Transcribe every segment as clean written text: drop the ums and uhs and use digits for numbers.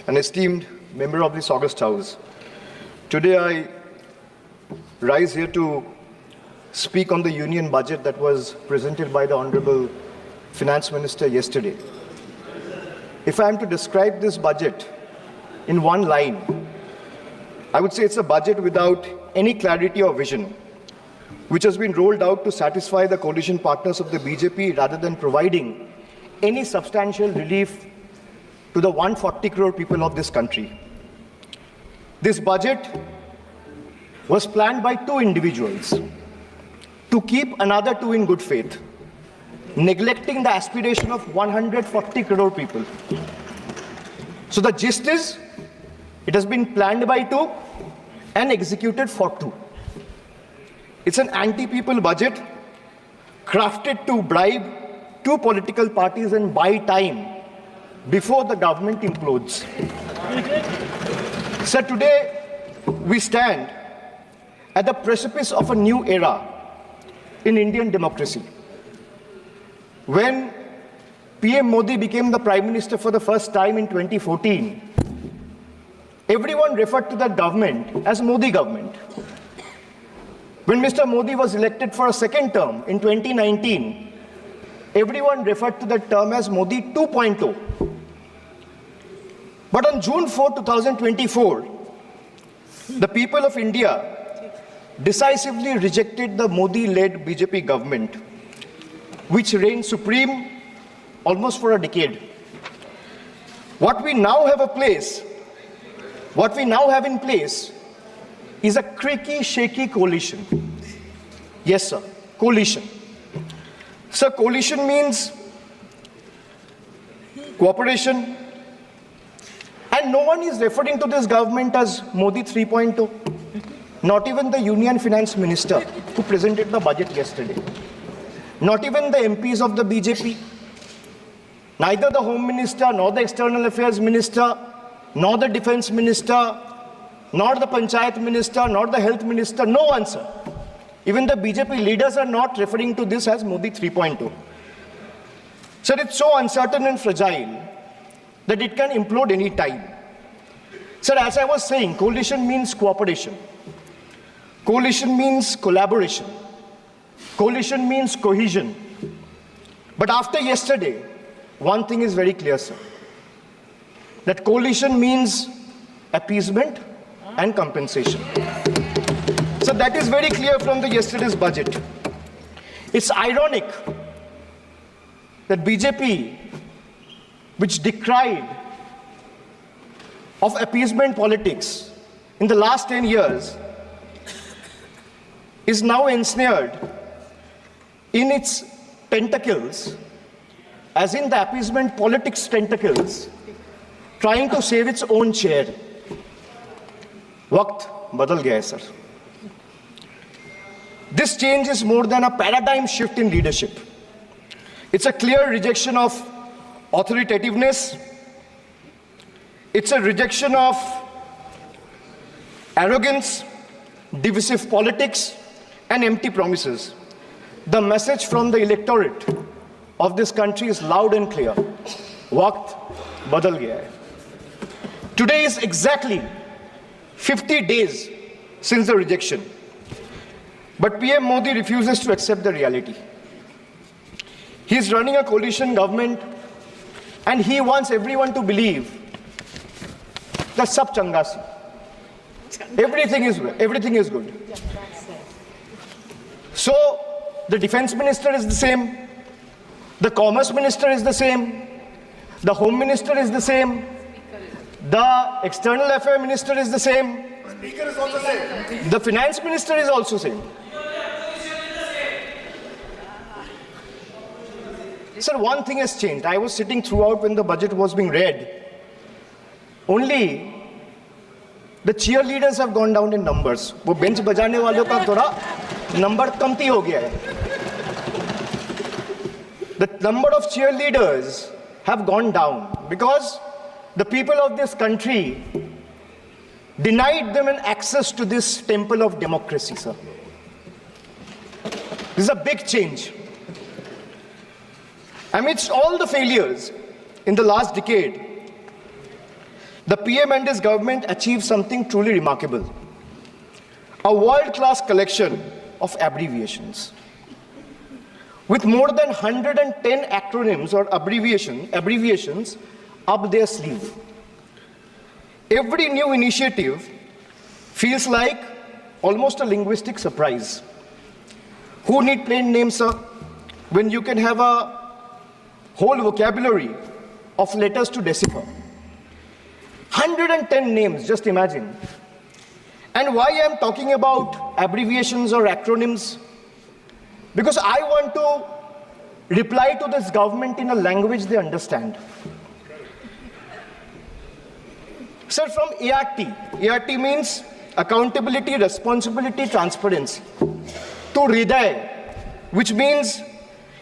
an esteemed member of this august house. Today I rise here to speak on the union budget that was presented by the Honorable Finance Minister yesterday. If I am to describe this budget in one line, I would say it's a budget without any clarity or vision, which has been rolled out to satisfy the coalition partners of the BJP rather than providing any substantial relief to the 140 crore people of this country. This budget was planned by two individuals to keep another two in good faith, neglecting the aspiration of 140 crore people. So the gist is, it has been planned by two and executed for two. It's an anti-people budget crafted to bribe two political parties and buy time before the government implodes. So today we stand at the precipice of a new era in Indian democracy. When PM Modi became the Prime Minister for the first time in 2014, everyone referred to that government as Modi government. When Mr. Modi was elected for a second term in 2019, everyone referred to that term as Modi 2.0. But on June 4, 2024, the people of India decisively rejected the Modi-led BJP government, which reigned supreme almost for a decade. What we now have in place is a creaky, shaky coalition. Yes, sir, coalition. Sir, coalition means cooperation, and no one is referring to this government as Modi 3.0. Not even the Union Finance Minister who presented the budget yesterday. Not even the MPs of the BJP. Neither the Home Minister, nor the External Affairs Minister, nor the Defense Minister, nor the Panchayat Minister, nor the Health Minister, no one, sir. Even the BJP leaders are not referring to this as Modi 3.0. Sir, it's so uncertain and fragile that it can implode any time. Sir, as I was saying, coalition means cooperation. Coalition means collaboration. Coalition means cohesion. But after yesterday, one thing is very clear, sir. That coalition means appeasement and compensation. So that is very clear from the yesterday's budget. It's ironic that BJP, which decried of appeasement politics in the last 10 years, is now ensnared in its tentacles, as in the appeasement politics tentacles, trying to save its own chair. Waqt badal gaya hai, sir. This change is more than a paradigm shift in leadership. It's a clear rejection of authoritativeness. It's a rejection of arrogance, divisive politics, and empty promises. The message from the electorate of this country is loud and clear. Waqt badal gaya hai. Today is exactly 50 days since the rejection. But PM Modi refuses to accept the reality. He is running a coalition government and he wants everyone to believe that sab changa si. Everything is good. So the defense minister is the same, the commerce minister is the same, the home minister is the same, the external affairs minister is the same, speaker is also same, the finance minister is also same. Sir, one thing has changed. I was sitting throughout when the budget was being read. Only the cheerleaders have gone down in numbers. वो bench बजाने वालों का थोड़ा number कमती हो गया है. The number of cheerleaders have gone down because the people of this country denied them an access to this temple of democracy, sir. This is a big change. Amidst all the failures in the last decade, the PM and his government achieved something truly remarkable. A world-class collection of abbreviations. With more than 110 acronyms or abbreviations up their sleeve. Every new initiative feels like almost a linguistic surprise. Who need plain names, sir, when you can have a whole vocabulary of letters to decipher? 110 names, just imagine. And why I'm talking about abbreviations or acronyms? Because I want to reply to this government in a language they understand. Sir, from ART. ART means accountability, responsibility, transparency. To Hriday, which means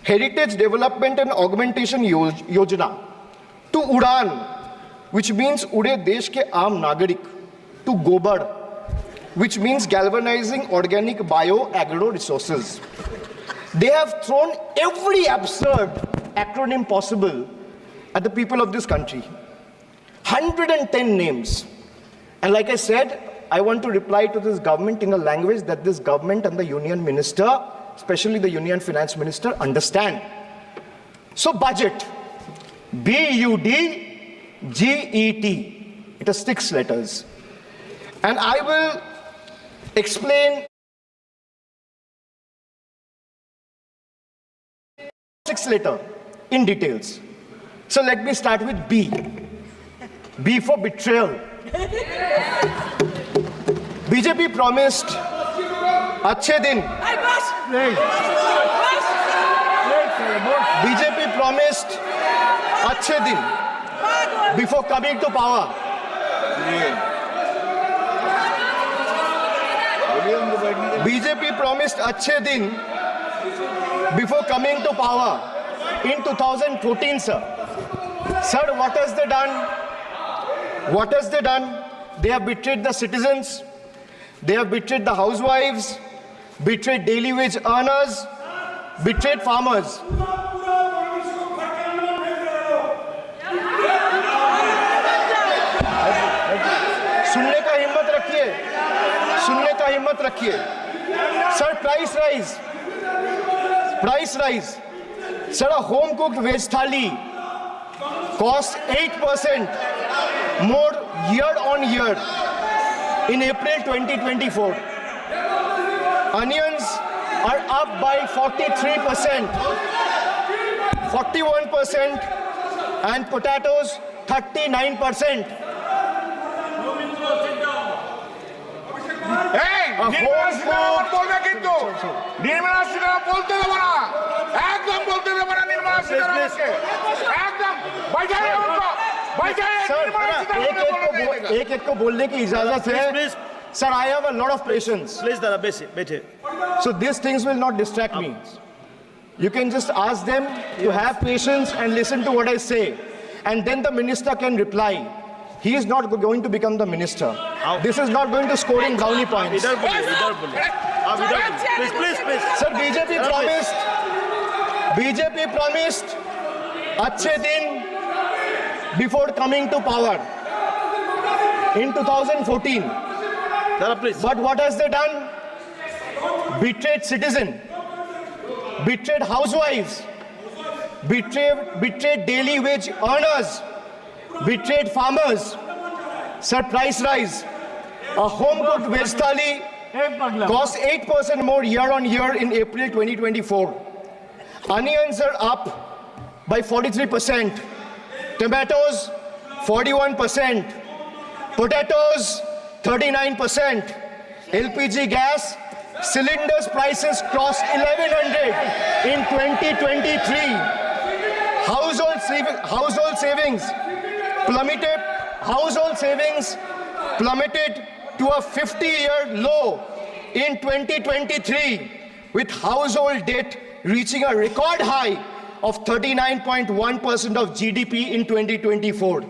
Heritage Development and Augmentation Yojana. To Udan, which means Ude Desh ke Aam Nagarik. To Gobar, which means galvanizing organic bio-agro resources. They have thrown every absurd acronym possible at the people of this country. 110 names. And like I said, I want to reply to this government in a language that this government and the union minister, especially the union finance minister, understand. So budget, B-U-D-G-E-T. It has 6 letters. And I will explain 6 letters in details. So let me start with B. B for betrayal. BJP promised अच्छे दिन. BJP promised अच्छे दिन before coming to power. BJP promised अच्छे दिन before coming to power in 2014, sir. Sir, what has they done? What has they done? They have betrayed the citizens. They have betrayed the housewives, betrayed daily wage earners, betrayed farmers. सुनने का हिम्मत रखिए. Sir, price rise. Sir, a home cooked veg thali costs 8% more year on year in April 2024. Onions are up by 43%, 41%, and potatoes 39%. एक को बोलने की इजाजत है. Sir, I have a lot of patience. Please, Dada, बैठे. So these things will not distract me. You can just ask them to have patience and listen to what I say. And then the minister can reply. He is not going to become the minister. This is not going to score in brownie points. Please. Sir, BJP promised अच्छे दिन before coming to power in 2014. Dada, please. But what has they done? Betrayed citizen, betrayed housewives, betrayed daily wage earners, betrayed farmers. Sir, price rise. A home-cooked veg thali costs 8% more year on year in April 2024. Onions are up by 43%. Tomatoes, 41%. Potatoes, 39%. LPG gas cylinders prices crossed 1100 in 2023. Household savings plummeted to a 50-year low in 2023, with household debt reaching a record high of 39.1% of GDP in 2024.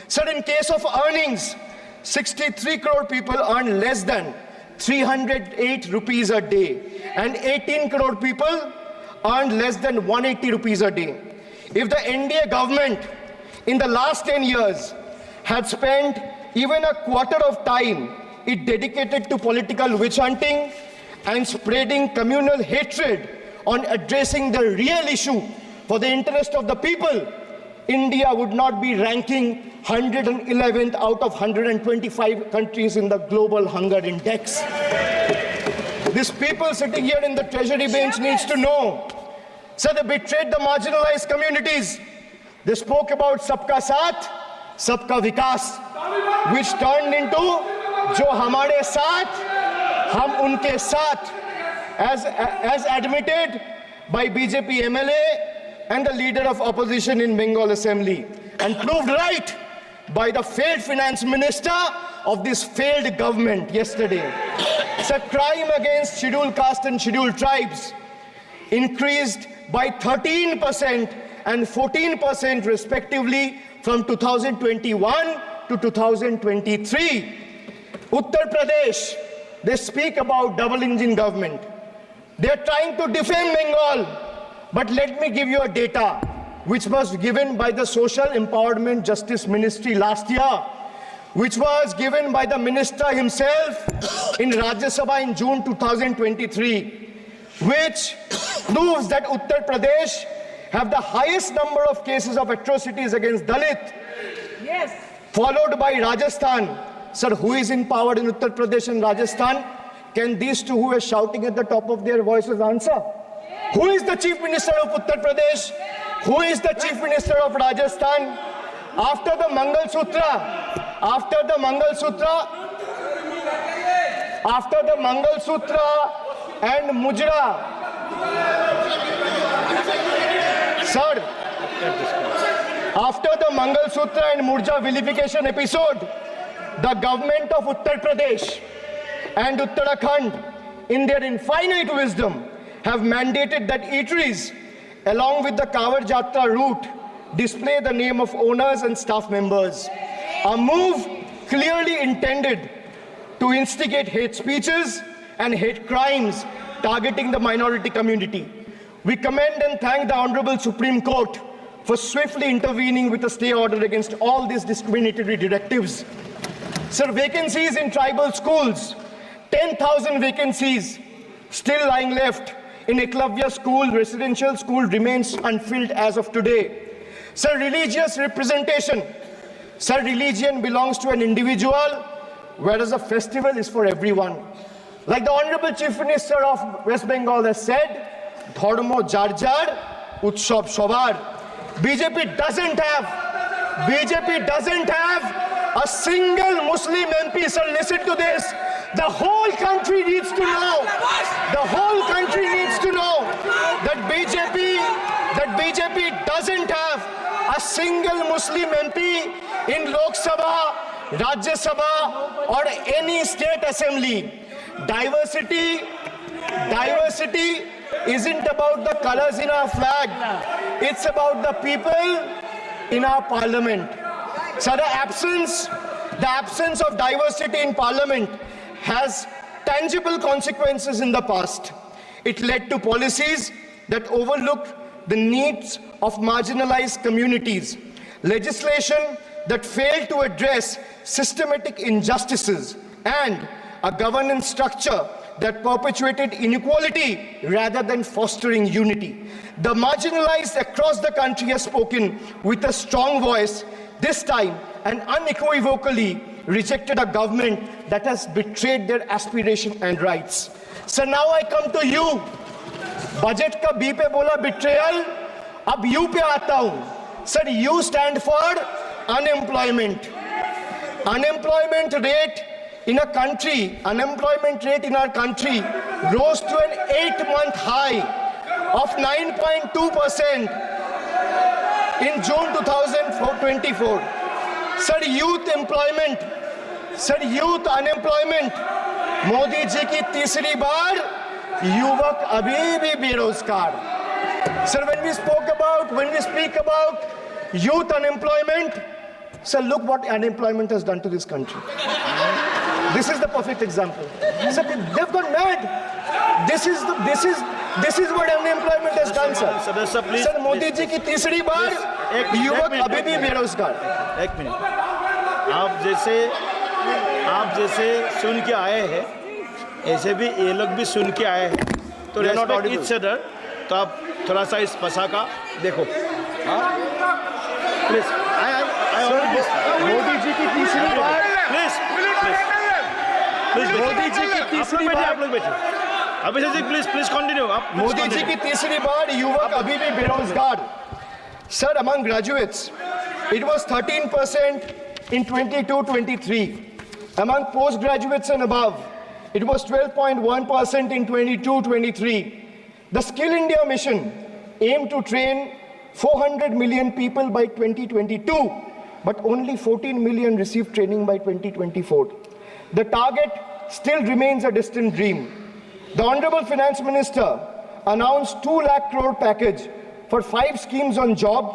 Sir, in case of earnings, 63 crore people earn less than 308 rupees a day, and 18 crore people earn less than 180 rupees a day. If the NDA government in the last 10 years had spent even a quarter of time it dedicated to political witch hunting and spreading communal hatred on addressing the real issue for the interest of the people, India would not be ranking 111th out of 125 countries in the global hunger index. These people sitting here in the treasury bench needs to know. So they betrayed the marginalized communities. They spoke about Sabka Saath, Sabka Vikas, which turned into Jo Hamare Saath, Hum Unke Saath, as admitted by BJP MLA and the leader of opposition in Bengal Assembly, and proved right by the failed finance minister of this failed government yesterday. It's a crime against scheduled caste and scheduled tribes, increased by 13% and 14% respectively from 2021 to 2023. Uttar Pradesh, they speak about double engine government. They're trying to defame Bengal. But let me give you a data which was given by the Social Empowerment Justice Ministry last year, which was given by the minister himself in Rajya Sabha in June 2023, which proves that Uttar Pradesh have the highest number of cases of atrocities against Dalit, yes, followed by Rajasthan. Sir, who is in power in Uttar Pradesh and Rajasthan? Can these two who are shouting at the top of their voices answer? Who is the Chief Minister of Uttar Pradesh? Who is the Chief Minister of Rajasthan? After the Mangal Sutra and Mujra, sir, after the Mangal Sutra and Murja vilification episode, the government of Uttar Pradesh and Uttarakhand, in their infinite wisdom, have mandated that eateries, along with the Kawar Jatra route, display the name of owners and staff members. A move clearly intended to instigate hate speeches and hate crimes targeting the minority community. We commend and thank the Honorable Supreme Court for swiftly intervening with a stay order against all these discriminatory directives. Sir, vacancies in tribal schools, 10,000 vacancies still lying left in Eklavya school, residential school, remains unfilled as of today. Sir, religious representation. Sir, religion belongs to an individual, whereas a festival is for everyone. Like the Honorable Chief Minister of West Bengal has said, Dharmo jar jar, Utsav shobar. BJP doesn't have a single Muslim MP. Sir, listen to this. The whole country needs to know. The whole country needs to know that BJP doesn't have a single Muslim MP in Lok Sabha, Rajya Sabha, or any state assembly. Diversity isn't about the colors in our flag. It's about the people in our parliament. So the absence of diversity in parliament has tangible consequences in the past. It led to policies that overlooked the needs of marginalized communities, legislation that failed to address systematic injustices, and a governance structure that perpetuated inequality rather than fostering unity. The marginalized across the country have spoken with a strong voice, this time and unequivocally rejected a government that has betrayed their aspiration and rights. So now I come to you. Budget ka B pe bola betrayal, ab U pe aata hu. Sir, U stand for unemployment. Unemployment rate in our country rose to an 8-month high of 9.2% in June 2024. Sir, youth unemployment, Modi ji ki तीसरी बार युवक अभी भी बेरोजगार. Sir, when we speak about youth unemployment, sir, look what unemployment has done to this country. This is the perfect example. Sir, they've gone mad. This is what unemployment has done, sir. Sir, Modi ji की तीसरी बार युवक अभी भी बेरोजगार. एक minute. आप जैसे सुन के आए हैं, ऐसे भी ये लोग भी सुन के आए हैं, तो रेस्पेक्ट ईच अदर। तो आप थोड़ा सा इस भाषा का देखो, प्लीज। मोदी जी की तीसरी बार, प्लीज मोदी जी की तीसरी बार, आप लोग बैठे। Abhishek ji please continue. आप मोदी जी की तीसरी बार युवक अभी भी बेरोजगार। Sir, among graduates, it was 13% in 22-23. Among postgraduates and above, it was 12.1% in 22-23. The Skill India mission aimed to train 400 million people by 2022, but only 14 million received training by 2024. The target still remains a distant dream. The Honorable Finance Minister announced 2 lakh crore package for 5 schemes on job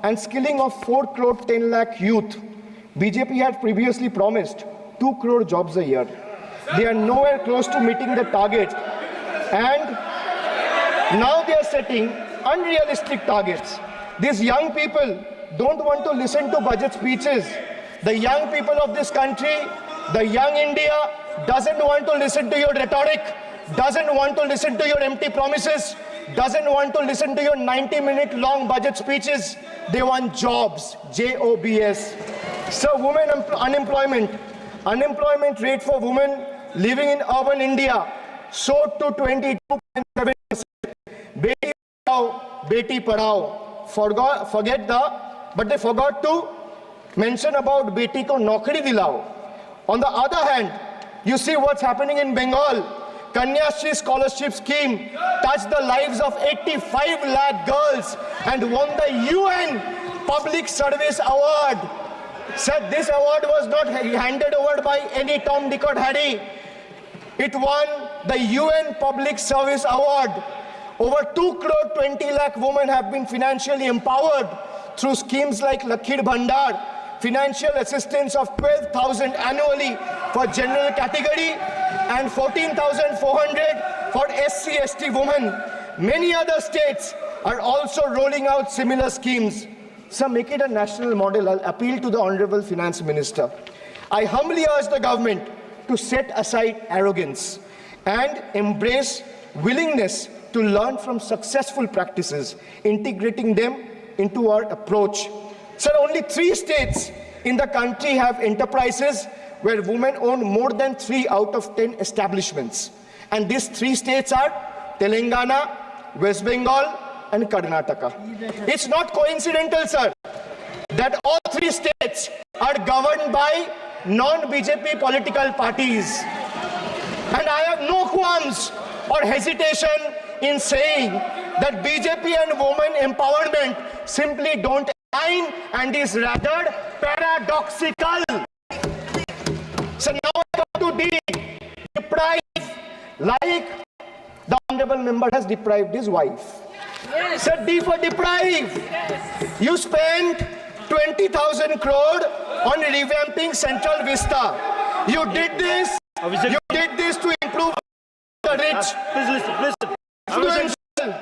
and skilling of 4 crore 10 lakh youth. BJP had previously promised 2 crore jobs a year. They are nowhere close to meeting the target, and now they are setting unrealistic targets. These young people don't want to listen to budget speeches. The young people of this country, the young India, doesn't want to listen to your rhetoric, doesn't want to listen to your empty promises, doesn't want to listen to your 90-minute long budget speeches. They want jobs, J-O-B-S. So women unemployment rate for women living in urban India soared to 22.7%. Beti Bachao, Beti Padhao. But they forgot to mention about Beti ko Naukri Dilao. On the other hand, you see what's happening in Bengal. Kanya Shri scholarship scheme touched the lives of 85 lakh girls and won the UN Public Service Award. Said this award was not handed over by any Tom, Dick or Harry. It won the UN Public Service Award. Over 2 crore 20 lakh women have been financially empowered through schemes like Lakhir Bhandar, financial assistance of 12,000 annually for general category and 14,400 for SC/ST women. Many other states are also rolling out similar schemes. So make it a national model. I'll appeal to the Honorable Finance Minister. I humbly urge the government to set aside arrogance and embrace willingness to learn from successful practices, integrating them into our approach. Sir, only 3 states in the country have enterprises where women own more than 3 out of 10 establishments. And these 3 states are Telangana, West Bengal, and Karnataka. It's not coincidental, sir, that all 3 states are governed by non-BJP political parties. And I have no qualms or hesitation in saying that BJP and women empowerment simply don't align and is rather paradoxical. So now I come to deprive, like the Honorable Member has deprived his wife. Yes. So D for deprive. Yes. You spent 20,000 crore on revamping Central Vista. You did this. You did this to improve the rich. Please listen.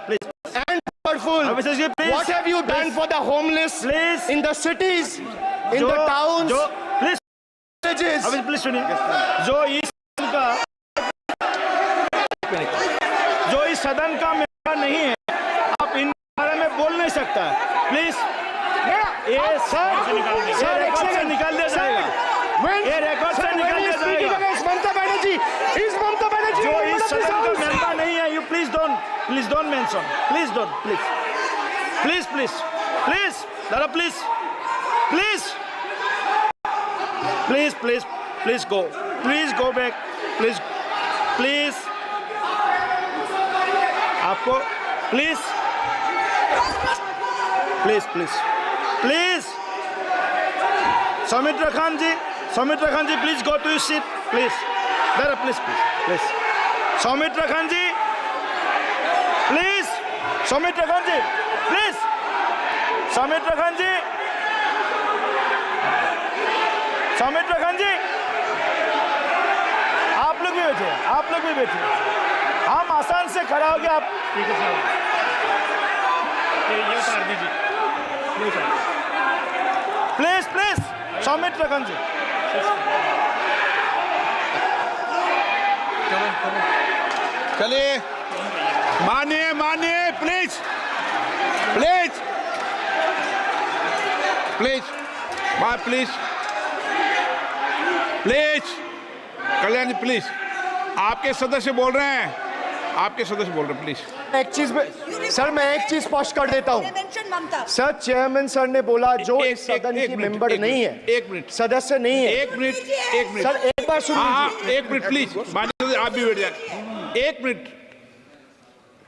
Please. And powerful. What have you done for the homeless in the cities, in the towns? Please. Please सुनिए. जो इस सदन का member नहीं है, आप इन बारे में बोल नहीं सकता है. प्लीज. ये सर रिकॉर्ड से निकाल दिया जाएगा. ये रिकॉर्ड से निकाल दिया जाएगा. ममता बनर्जी जो इस सदन का मेंबर नहीं है, you please don't mention. Please don't. Please. Dada, please go. Please go back. Please. आपको please. Soumitra Khan ji, please go to your seat. Please. Dada, please. Soumitra Khan ji, please. Soumitra Khan ji, please. Soumitra Khan ji. आप लोग भी बैठे. हम आसान से खड़ा हो गया. आप ठीक है साहब, ये उतार दीजिए. प्लीज सौमित रखन जी चलिए मानिए please please please please please Kalyan ji please आपके सदस्य बोल रहे हैं प्लीज एक चीज सर मैं एक चीज स्पष्ट कर देता हूँ सर चेयरमैन सर ने बोला जो इस सदन की मेंबर नहीं है, एक मिनट सदस्य नहीं है, एक मिनट सर एक बार सुन लीजिए। एक मिनट प्लीज माननीय आप भी बैठ जाए एक मिनट।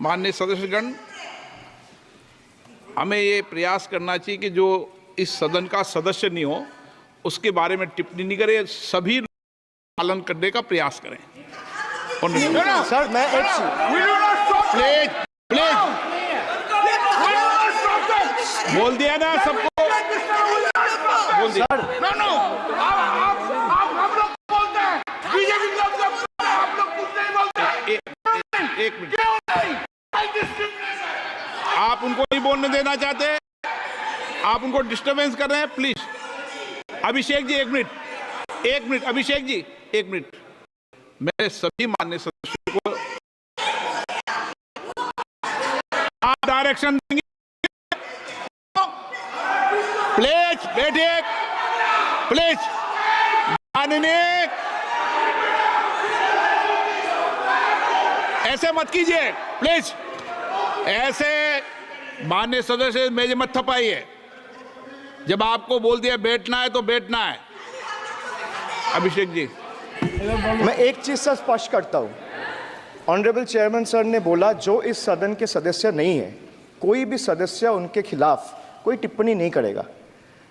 माननीय सदस्यगण हमें ये प्रयास करना चाहिए कि जो इस सदन का सदस्य नहीं हो उसके बारे में टिप्पणी नहीं करें, सभी पालन करने का प्रयास करें। सर मैं एक प्लीज प्लीज बोल दिया ना सबको, बोल दिया। सर हम लोग बोलते हैं, बीजेपी लोग आप लोग कुछ नहीं बोलते। एक मिनट, आप उनको नहीं बोलने देना चाहते, आप उनको डिस्टर्बेंस कर रहे हैं। प्लीज अभिषेक जी एक मिनट अभिषेक जी एक मिनट। मेरे सभी माननीय सदस्यों को आप डायरेक्शन देंगे। प्लीज बैठिए, प्लीज माननीय ऐसे मत कीजिए, प्लीज ऐसे माननीय सदस्य मेज मत थपाइए। जब आपको बोल दिया बैठना है तो बैठना है। अभिषेक जी मैं एक चीज से स्पष्ट करता हूं, ऑनरेबल चेयरमैन सर ने बोला जो इस सदन के सदस्य नहीं है कोई भी सदस्य उनके खिलाफ कोई टिप्पणी नहीं करेगा।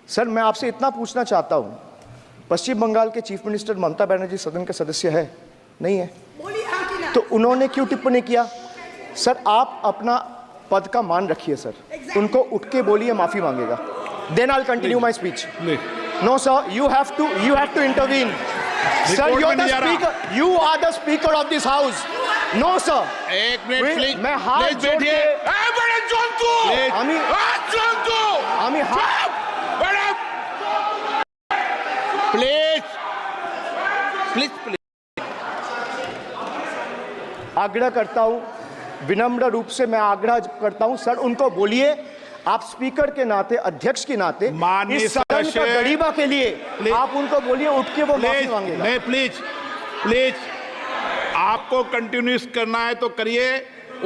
सर मैं आपसे इतना पूछना चाहता हूं, पश्चिम बंगाल के चीफ मिनिस्टर ममता बनर्जी सदन के सदस्य है नहीं है, तो उन्होंने क्यों टिप्पणी किया? सर आप अपना पद का मान रखिए सर, उनको उठ के बोलिए माफी मांगेगा। Then I will continue my speech. No sir, you have to intervene. Sir, you're the speaker. You are the speaker of this house. No, sir. एक मिनट प्लीज, मैं हाथ जोड़ के प्लीज आग्रह करता हूं, विनम्र रूप से मैं आग्रह करता हूं सर उनको बोलिए आप स्पीकर के नाते, अध्यक्ष के नाते इस सदन का गरिमा के लिए आप उनको बोलिए उठ के वो माफी मांगेगा। नहीं प्लीज आपको कंटिन्यूस करना है तो करिए।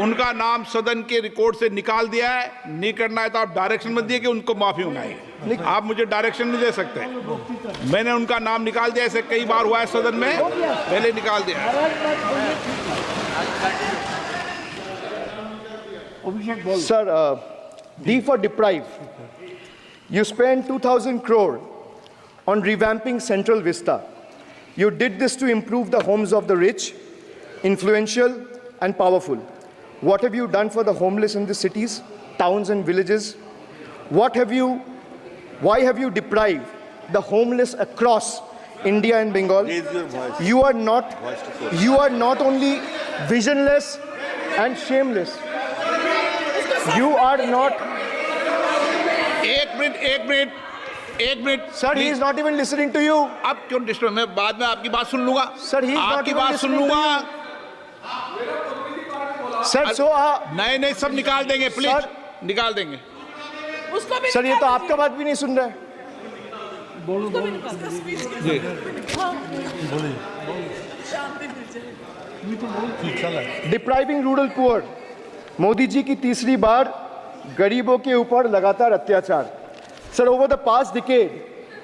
उनका नाम सदन के रिकॉर्ड से निकाल दिया है, नहीं करना है तो आप डायरेक्शन मत दिए कि उनको माफी मंगाइए। आप मुझे डायरेक्शन नहीं दे सकते, मैंने उनका नाम निकाल दिया, ऐसे कई बार हुआ है सदन में, पहले निकाल दिया। Sir D for deprive. You spent 2,000 crore on revamping Central Vista. You did this to improve the homes of the rich, influential, and powerful. What have you done for the homeless in the cities, towns, and villages? Why have you deprived the homeless across India and Bengal? You are not only visionless and shameless. You are not. एक minute Sir, he is not even listening to you. अब क्यों disturb? मैं बाद में आपकी बात सुन लूंगा। Sir, he is not आपकी even बात सुन listening to लूंगा। Sir, so नहीं सब निकाल देंगे, प्लीज निकाल देंगे। सर ये तो आपका बात भी नहीं सुन रहा है। Depriving rural poor, Modi ji की तीसरी बार गरीबों के ऊपर लगातार अत्याचार। Sir, over the past decade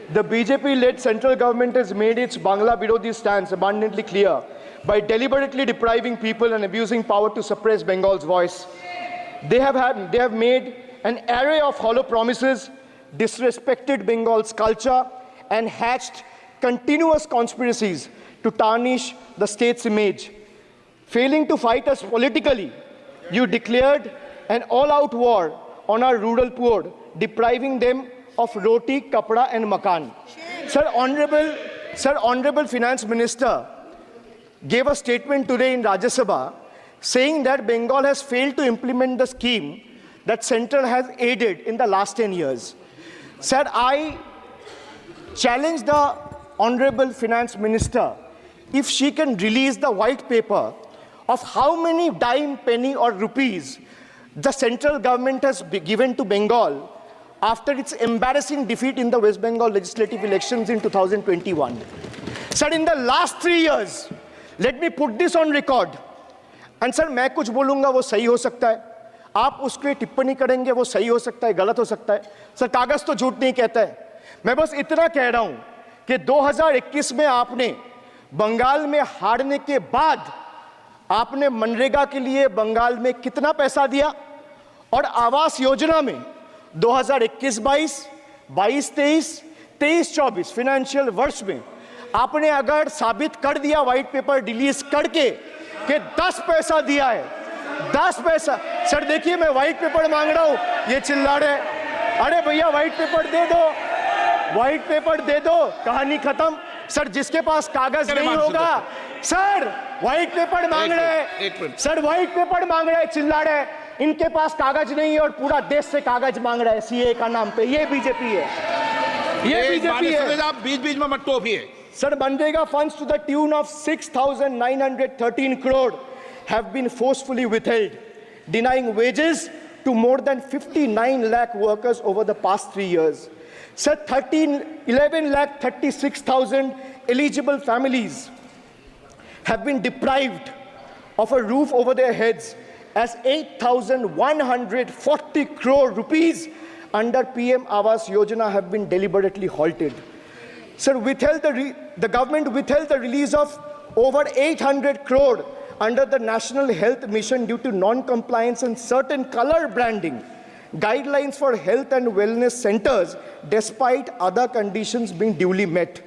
the BJP-led central government has made its Bangla Birodhi stance abundantly clear by deliberately depriving people and abusing power to suppress Bengal's voice. They have made an array of hollow promises, disrespected Bengal's culture, and hatched continuous conspiracies to tarnish the state's image. Failing to fight us politically, you declared an all-out war on our rural poor, depriving them of roti, kapda, and makan. Sir, Honorable Finance Minister gave a statement today in Rajya Sabha saying that Bengal has failed to implement the scheme that Central has aided in the last 10 years. Sir, challenge the Honorable Finance Minister if she can release the white paper of how many dime, penny or rupees the central government has given to Bengal after its embarrassing defeat in the West Bengal legislative elections in 2021. Sir, in the last 3 years, let me put this on record. And sir, मैं कुछ बोलूँगा वो सही हो सकता है, आप उसके टिप्पणी करेंगे वो सही हो सकता है, गलत हो सकता है. सर, कागज तो झूठ नहीं कहता है. मैं बस इतना कह रहा हूँ कि 2021 में आपने बंगाल में हारने के बाद आपने मनरेगा के लिए बंगाल में कितना पैसा दिया, और आवास योजना में 2021-22, 22-23, 23-24 फाइनेंशियल वर्ष में आपने अगर साबित कर दिया व्हाइट पेपर रिलीज करके कि 10 पैसा दिया है, 10 पैसा. सर देखिए, मैं व्हाइट पेपर मांग रहा हूं, ये चिल्ला रहे. अरे भैया व्हाइट पेपर दे दो, व्हाइट पेपर दे दो, कहानी खत्म. सर जिसके पास कागज नहीं होगा, सर व्हाइट पेपर मांग रहे हैं, सर व्हाइट पेपर मांग रहे हैं, चिल्ला रहे हैं. इनके पास कागज नहीं है और पूरा देश से कागज मांग रहा है सीए का नाम पे. ये बीजेपी है, ये बीजेपी है. आप बीच बीच में मत टोकिए. Sir, Manrega funds to the tune of 6,913 crore have been forcefully withheld, denying wages to more than 59 lakh workers over the past 3 years. Sir, 11 lakh 36,000 eligible families have been deprived of a roof over their heads as 8,140 crore rupees under PM Awas Yojana have been deliberately halted. Sir, the government withheld the release of over 800 crore under the National Health Mission due to non-compliance and certain color branding guidelines for health and wellness centers, despite other conditions being duly met.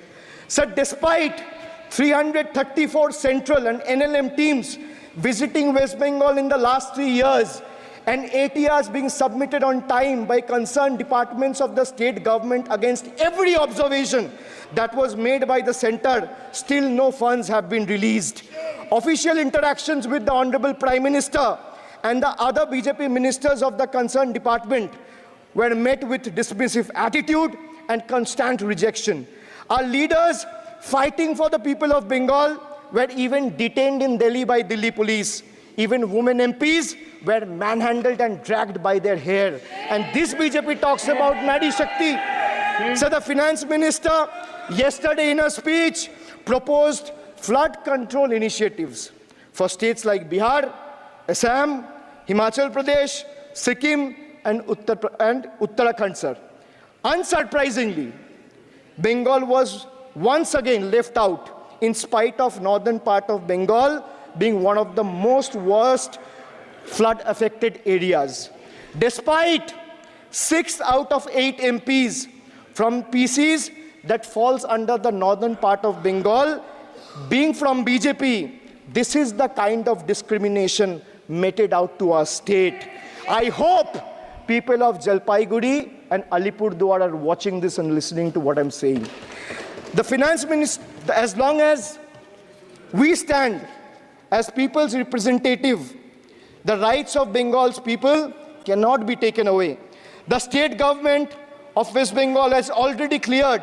Sir, despite 334 central and NLM teams visiting West Bengal in the last 3 years, and ATRs being submitted on time by concerned departments of the state government against every observation that was made by the center, still no funds have been released. Official interactions with the Honorable Prime Minister and the other BJP ministers of the concerned department were met with dismissive attitude and constant rejection. Our leaders fighting for the people of Bengal were even detained in Delhi by Delhi police. Even women MPs were manhandled and dragged by their hair. And this BJP talks about Nadi Shakti. So the finance minister yesterday in a speech proposed flood control initiatives for states like Bihar, Assam, Himachal Pradesh, Sikkim and Uttarakhand, sir. Unsurprisingly, Bengal was once again left out in spite of northern part of Bengal being one of the most worst flood affected areas. Despite 6 out of 8 MPs from PCs that falls under the northern part of Bengal being from BJP, this is the kind of discrimination meted out to our state. I hope people of Jalpaiguri and Alipurduar are watching this and listening to what I'm saying. The finance minister, as long as we stand as people's representative, the rights of Bengal's people cannot be taken away. The state government of West Bengal has already cleared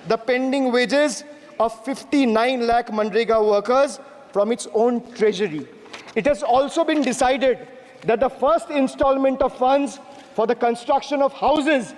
the pending wages of 59 lakh Manrega workers from its own treasury. It has also been decided that the first installment of funds for the construction of houses